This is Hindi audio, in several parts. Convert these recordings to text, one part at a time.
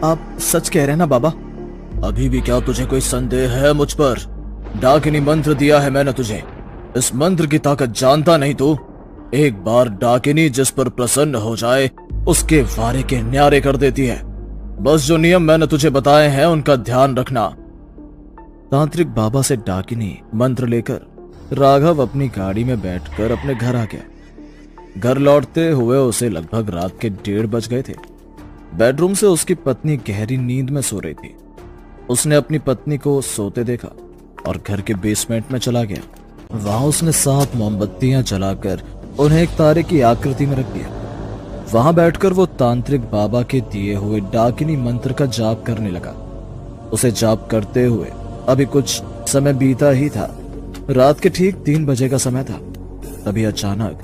आप सच कह रहे हैं ना बाबा? अभी भी क्या तुझे कोई संदेह है मुझ पर? डाकिनी मंत्र दिया है मैंने तुझे, इस मंत्र की ताकत जानता नहीं तू? एक बार डाकिनी जिस पर प्रसन्न हो जाए उसके वारे के न्यारे कर देती है। बस जो नियम मैंने तुझे बताए हैं उनका ध्यान रखना। तांत्रिक बाबा से डाकिनी मंत्र लेकर राघव अपनी गाड़ी में बैठकर अपने घर आ गया। घर लौटते हुए उसे लगभग रात के 1:30 बज गए थे। बेडरूम से उसकी पत्नी गहरी नींद में सो रही थी। उसने अपनी पत्नी को सोते देखा और घर के बेसमेंट में चला गया। वहां उसने 7 मोमबत्तियां जलाकर उन्हें एक तारे की आकृति में रख दिया। वहां बैठकर वो तांत्रिक बाबा के दिए हुए डाकिनी मंत्र का जाप करने लगा। उसे जाप करते हुए अभी कुछ समय बीता ही था। रात के ठीक 3 बजे का समय था। तभी अचानक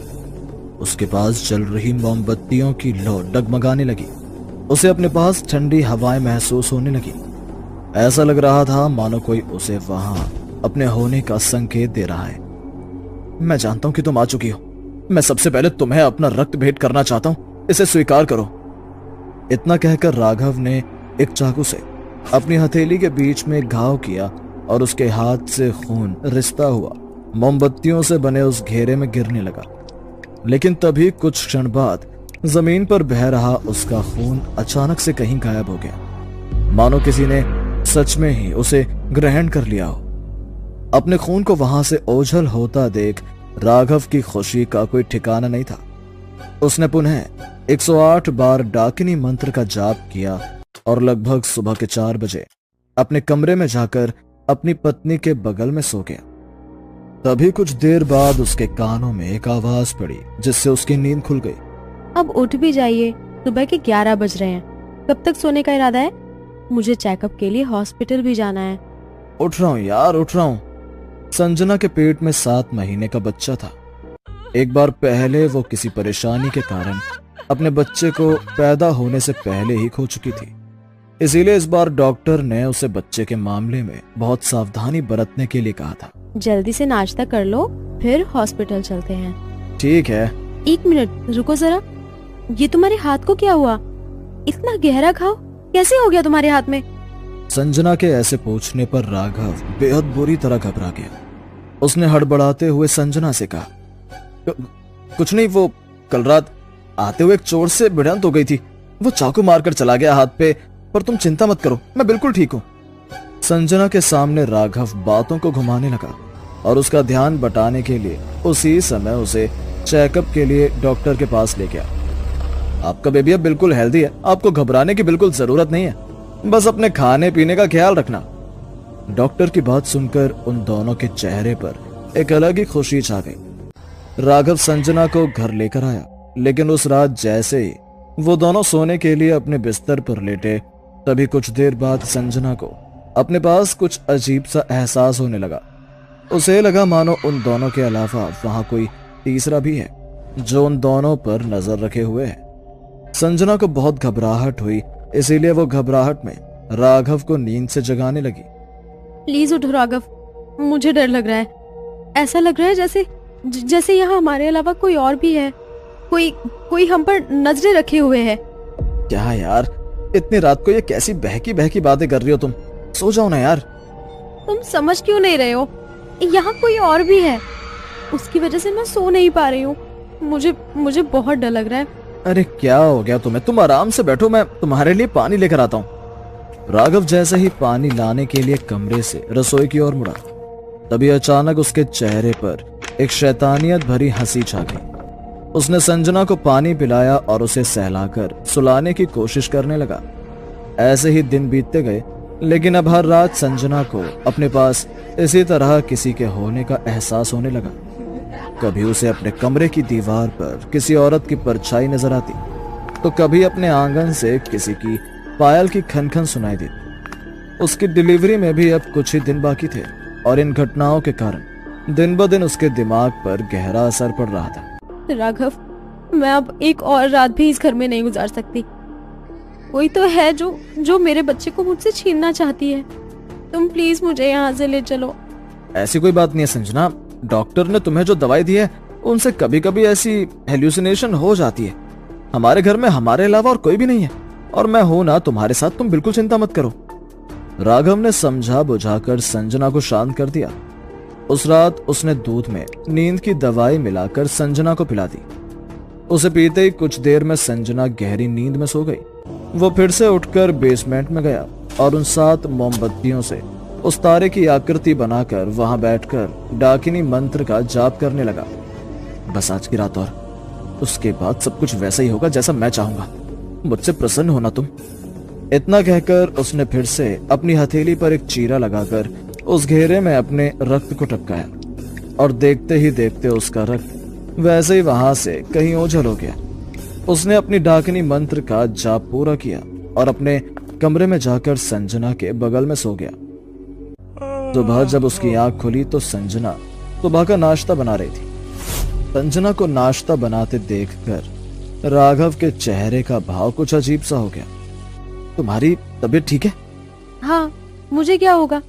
उसके पास जल रही मोमबत्तियों की लौ डगमगाने लगी। उसे अपने पास ठंडी हवाएं महसूस होने लगी। ऐसा लग रहा था मानो कोई उसे वहां अपने होने का संकेत दे रहा है। मैं जानता हूं कि तुम आ चुकी हो। मैं सबसे पहले तुम्हें अपना रक्त भेंट करना चाहता हूं, इसे स्वीकार करो। इतना कहकर राघव ने एक चाकू से अपनी हथेली के बीच में घाव किया और उसके हाथ से खून रिसता हुआ मोमबत्तियों से बने उस घेरे में गिरने लगा। लेकिन तभी कुछ क्षण बाद जमीन पर बह रहा उसका खून अचानक से कहीं गायब हो गया, मानो किसी ने सच में ही उसे ग्रहण कर लिया हो। अपने खून को वहां से ओझल होता देख राघव की खुशी का कोई ठिकाना नहीं था। उसने पुनः 108 बार डाकिनी मंत्र का जाप किया और लगभग सुबह के 4 बजे अपने कमरे में जाकर अपनी पत्नी के बगल में सो गया। तभी कुछ देर बाद उसके कानों में एक आवाज पड़ी जिससे उसकी नींद खुल गई। अब उठ भी जाइए, सुबह के 11 बज रहे हैं। कब तक सोने का इरादा है? मुझे चेकअप के लिए हॉस्पिटल भी जाना है। उठ रहा हूँ यार, उठ रहा हूँ। संजना के पेट में 7 महीने का बच्चा था। एक बार पहले वो किसी परेशानी के कारण अपने बच्चे को पैदा होने से पहले ही खो चुकी थी। इसीलिए इस बार डॉक्टर ने उसे बच्चे के मामले में बहुत सावधानी बरतने के लिए कहा था। जल्दी से नाश्ता कर लो, फिर हॉस्पिटल चलते हैं। ठीक है। 1 मिनट रुको जरा, ये तुम्हारे हाथ को क्या हुआ? इतना गहरा घाव कैसे हो गया तुम्हारे हाथ में? संजना के ऐसे पूछने पर राघव बेहद बुरी तरह घबरा गया। उसने हड़बड़ाते हुए संजना से कहा, कुछ नहीं, वो कल रात आते हुए एक चोर से भिड़ंत हो गई थी। वो चाकू मारकर चला गया हाथ पे, पर तुम चिंता मत करो, मैं बिल्कुल ठीक हूँ। संजना के सामने राघव बातों को घुमाने लगा और उसका ध्यान बटाने के लिए उसी समय उसे चेकअप के लिए डॉक्टर के पास ले गया। आपका बेबी अब बिल्कुल हेल्दी है, आपको घबराने की बिल्कुल जरूरत नहीं है, बस अपने खाने पीने का ख्याल रखना। डॉक्टर की बात सुनकर उन दोनों के चेहरे पर एक अलग ही खुशी छा गई। राघव संजना को घर लेकर आया, लेकिन उस रात जैसे ही वो दोनों सोने के लिए अपने बिस्तर पर लेटे, तभी कुछ देर बाद संजना को अपने पास कुछ अजीब सा एहसास होने लगा। उसे लगा मानो उन दोनों के अलावा वहां कोई तीसरा भी है जो उन दोनों पर नजर रखे हुए है। संजना को बहुत घबराहट हुई, इसीलिए वो घबराहट में राघव को नींद से जगाने लगी। प्लीज उठो राघव, मुझे डर लग रहा है। ऐसा लग रहा है जैसे यहाँ हमारे अलावा कोई और भी है। कोई हम पर नजरें रखे हुए है। क्या यार, इतनी रात को ये कैसी बहकी बहकी बातें कर रही हो तुम? सो जाओ ना यार। तुम समझ क्यों नहीं रहे हो? यहाँ कोई और भी है, उसकी वजह से मैं सो नहीं पा रही हूँ। मुझे बहुत डर लग रहा है। अरे क्या हो गया तुम्हें? तुम आराम से बैठो, मैं तुम्हारे लिए पानी लेकर आता हूँ। राघव जैसे ही पानी लाने के लिए कमरे से रसोई की ओर मुड़ा, तभी अचानक उसके चेहरे पर एक शैतानियत भरी हंसी छा गई। उसने संजना को पानी पिलाया और उसे सहलाकर सुलाने की कोशिश करने लगा। ऐसे ही दिन बीतते गए, लेकिन अब हर रात संजना को अपने पास इसी तरह किसी के होने का एहसास होने लगा। कभी उसे अपने कमरे की दीवार पर किसी औरत की परछाई नजर आती, तो कभी अपने आंगन से किसी की पायल की खनखन सुनाई देती। उसकी डिलीवरी में भी अब कुछ ही दिन बाकी थे और इन घटनाओं के कारण दिन ब दिन उसके दिमाग पर गहरा असर पड़ रहा था। राघव, मैं अब एक और रात भी इस घर में नहीं गुजार सकती। कोई तो है जो मेरे बच्चे को मुझसे छीनना चाहती है। तुम प्लीज मुझे यहाँ से ले चलो। ऐसी कोई बात नहीं है संजना, डॉक्टर ने तुम्हें जो दवाई दी है उनसे कभी कभी ऐसी हेल्यूसिनेशन हो जाती है। हमारे घर में हमारे अलावा और कोई भी नहीं है, और मैं हूं ना तुम्हारे साथ, तुम बिल्कुल चिंता मत करो। राघव ने समझा बुझाकर संजना को शांत कर दिया। उस रात उसने दूध में नींद की दवाई मिलाकर संजना को पिला दी। उसे पीते ही कुछ देर में संजना गहरी नींद में सो गई। वो फिर से उठकर बेसमेंट में गया और उन 7 मोमबत्तियों से उस तारे की आकृति बनाकर वहां बैठकर डाकिनी मंत्र का जाप करने लगा। बस आज की रात और उसके बाद सब कुछ वैसा ही होगा जैसा मैं चाहूंगा। मुझसे प्रसन्न होना तुम। इतना कहकर उसने फिर से अपनी हथेली पर एक चीरा लगाकर उस घेरे में अपने रक्त को टपकाया और देखते ही देखते उसका रक्त वैसे ही वहां से कहीं ओझल हो गया। उसने अपनी डाकिनी मंत्र का जाप पूरा किया और अपने कमरे में जाकर संजना के बगल में सो गया। सुबह जब उसकी आंख खुली तो संजना सुबह का नाश्ता बना रही थी। संजना को नाश्ता बनाते देखकर राघव के चेहरे का भाव कुछ अजीब सा हो गया। तुम्हारी तबीयत ठीक है? हाँ, मुझे क्या होगा?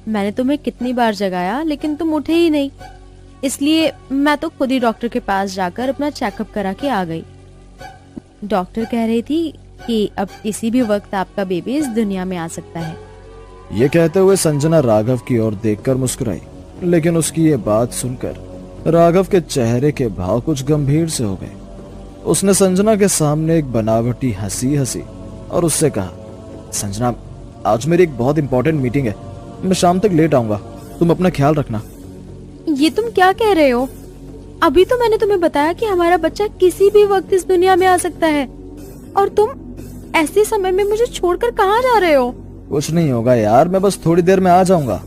मैंने तुम्हें कितनी बार जगाया लेकिन तुम उठे ही नहीं, इसलिए मैं तो खुद ही डॉक्टर के पास जाकर अपना चेकअप करा के आ गई। डॉक्टर कह रही थी कि अब किसी भी वक्त आपका बेबी इस दुनिया में आ सकता है। ये कहते हुए संजना राघव की ओर देखकर मुस्कुराई, लेकिन उसकी ये बात सुनकर राघव के चेहरे के भाव कुछ गंभीर से हो गए। उसने संजना के सामने एक बनावटी हंसी हंसी और उससे कहा, संजना, आज मेरी एक बहुत इंपॉर्टेंट मीटिंग है, मैं शाम तक लेट आऊंगा, तुम अपना ख्याल रखना। ये तुम क्या कह रहे हो? अभी तो मैंने तुम्हें बताया कि हमारा बच्चा किसी भी वक्त इस दुनिया में आ सकता है, और तुम ऐसे समय में मुझे छोड़कर कहाँ जा रहे हो? कुछ नहीं होगा यार, मैं बस थोड़ी देर में आ जाऊंगा।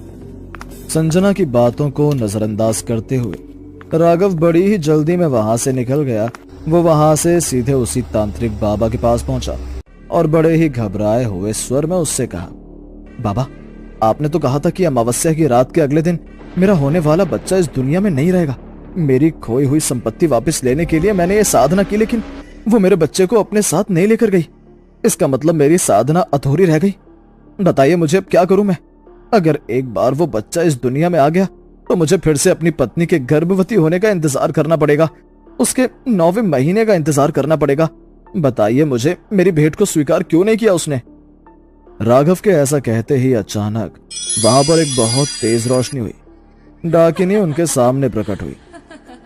संजना की बातों को नजरअंदाज करते हुए राघव बड़ी ही जल्दी में वहां से निकल गया। वो वहां से सीधे उसी तांत्रिक बाबा के पास पहुंचा और बड़े ही घबराए हुए स्वर में उससे कहा, बाबा, आपने तो कहा था कि अमावस्या की रात के अगले दिन मेरा होने वाला बच्चा इस दुनिया में नहीं रहेगा। मेरी खोई हुई संपत्ति वापस लेने के लिए मैंने ये साधना की, लेकिन वो मेरे बच्चे को अपने साथ नहीं लेकर गई। इसका मतलब मेरी साधना अधूरी रह गई। बताइए मुझे अब क्या करूं मैं? अगर एक बार वो बच्चा इस दुनिया में आ गया तो मुझे फिर से अपनी पत्नी के गर्भवती होने का इंतजार करना पड़ेगा, उसके 9वें महीने का इंतजार करना पड़ेगा। बताइए मुझे, मेरी भेंट को स्वीकार क्यों नहीं किया उसने? राघव के ऐसा कहते ही अचानक वहां पर एक बहुत तेज रोशनी हुई। डाकिनी उनके सामने प्रकट हुई।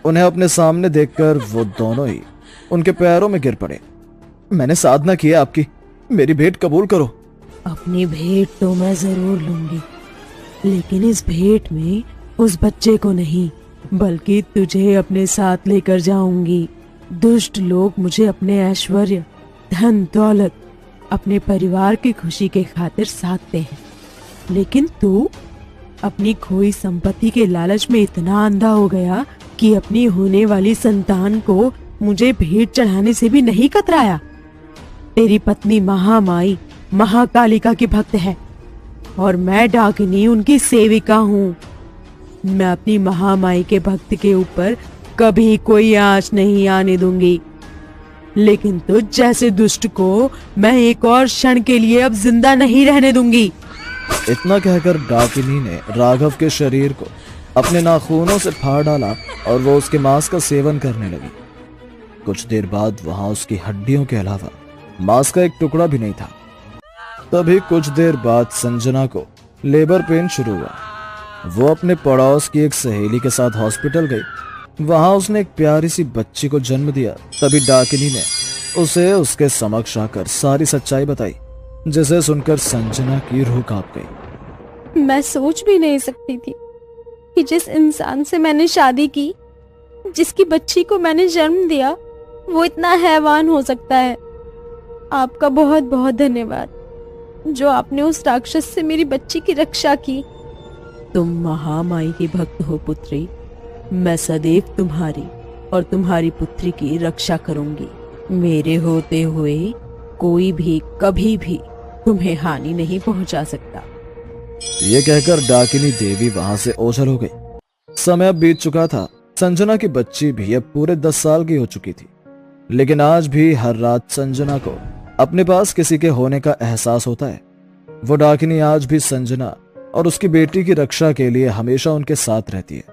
उन्हें अपने सामने देखकर वो दोनों ही उनके पैरों में गिर पड़े। मैंने साधना की है आपकी, मेरी भेंट कबूल करो। अपनी भेंट तो मैं जरूर लूंगी, लेकिन इस भेंट में उस बच्चे को नहीं, बल्कि तुझे अपने साथ लेकर जाऊंगी। दुष्ट लोग मुझे अपने ऐश्वर्य, धन दौलत, अपने परिवार की खुशी के खातिर साधते हैं, लेकिन तू अपनी खोई संपत्ति के लालच में इतना अंधा हो गया कि अपनी होने वाली संतान को मुझे भेंट चढ़ाने से भी नहीं कतराया। तेरी पत्नी महामाई महाकालिका की भक्त है और मैं डाकिनी उनकी सेविका हूँ। मैं अपनी महामाई के भक्त के ऊपर कभी कोई आँच नहीं आने दूंगी, लेकिन तुझ जैसे दुष्ट को मैं एक और क्षण के लिए अब जिंदा नहीं रहने दूंगी। इतना कहकर डाकिनी ने राघव के शरीर को अपने नाखूनों से फाड़ डाला और वो उसके मांस का सेवन करने लगी। कुछ देर बाद वहां उसकी हड्डियों के अलावा मांस का एक टुकड़ा भी नहीं था। तभी कुछ देर बाद संजना को लेबर पेन शुरू हुआ। वो अपने पड़ोस की एक सहेली के साथ हॉस्पिटल गई। वहां उसने एक प्यारी सी बच्ची को जन्म दिया। तभी डाकिनी ने उसे उसके समक्ष आकर सारी सच्चाई बताई, जिसे सुनकर संजना की रूह कांप गई। मैं सोच भी नहीं सकती थी कि जिस इंसान से मैंने शादी की, जिसकी बच्ची को मैंने जन्म दिया, वो इतना हैवान हो सकता है। आपका बहुत बहुत धन्यवाद जो आपने उस राक्षस से मेरी बच्ची की रक्षा की। तुम महामाई की भक्त हो पुत्री, मैं सदैव तुम्हारी और तुम्हारी पुत्री की रक्षा करूंगी। मेरे होते हुए कोई भी कभी भी तुम्हें हानि नहीं पहुंचा सकता। ये कहकर डाकिनी देवी वहां से ओझल हो गई। समय अब बीत चुका था। संजना की बच्ची भी अब पूरे 10 साल की हो चुकी थी, लेकिन आज भी हर रात संजना को अपने पास किसी के होने का एहसास होता है। वो डाकिनी आज भी संजना और उसकी बेटी की रक्षा के लिए हमेशा उनके साथ रहती है।